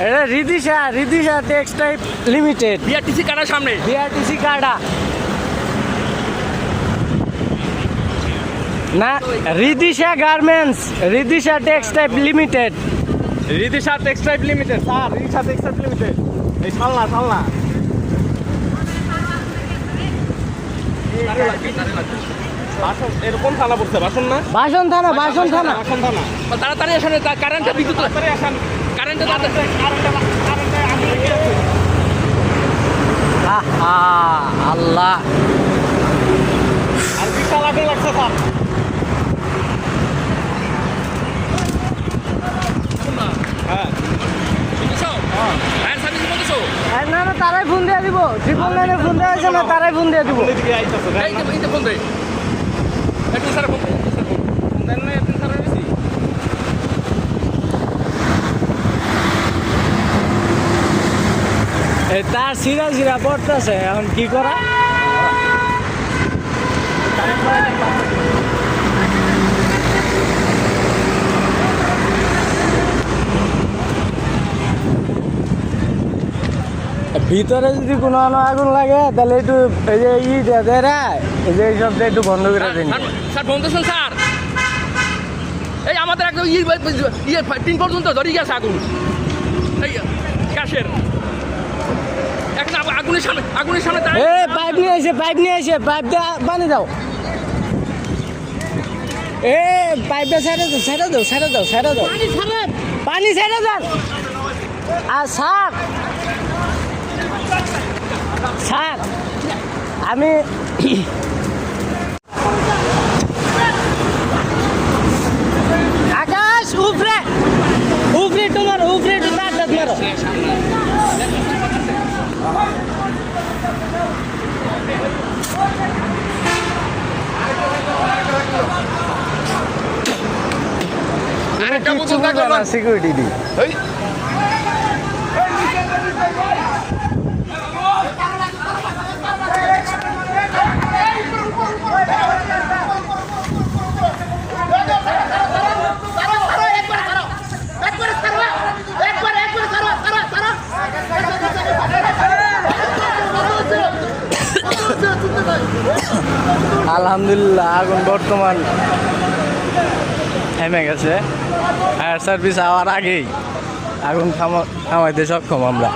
এটা Ridisha textile limited, BRTC কাটার সামনে। বিআরটিসি কার্ডা না, Ridisha garments, Ridisha textile limited. Ridisha textile limited sir, Ridisha textile limited. এই সালনা বাসন, এরকম থানা পড়ছে বাসন না, বাসন থানা। বাসন থানা। তাড়াতাড়ি আসেন, কারেন্টটা বিদ্যুৎ তাড়াতাড়ি আসেন, কারেন্টে আহা আল্লাহ, আর বিশাল আগুন লাগছে স্যার। হ্যাঁ না না, তারাই ফোন দিয়ে দিব, ট্রিপল নাইনে ফোন দেওয়া হয়েছে না, তারাই ফোন দিয়ে দিব। এদিকে আইতাছে ফোন দেয় একটু স্যার, ফোন দেন না, এদিন স্যার বেশি। তার সিরা পড়তেছে, এখন কি করা? ভিতরে যদি কোনো আগুন লাগে তাহলে একটু এই যে এই যে এইসব একটু বন্ধ করে দিন। স্যার ফোন দিয়েছেন স্যার। এই আমাদের একদম টিন পর্যন্ত ধরে গেছে আগুন, এই গ্যাসের। এখন আগুনের সামনে পাইপ নিয়ে এসে পাইপ দিয়ে পানি দাও। পাইপটা ছেড়ে দাও। পানি ছেড়ে দাও। আর স্যার আমি আকাশ উপরে তোমার উপরে মারো। সিকিউরিটি দি আলহামদুলিল্লাহ আগুন বর্তমান থেমে গেছে। ফায়ার সার্ভিস আওয়ার আগেই আগুন থামাইতে সক্ষম আমরা।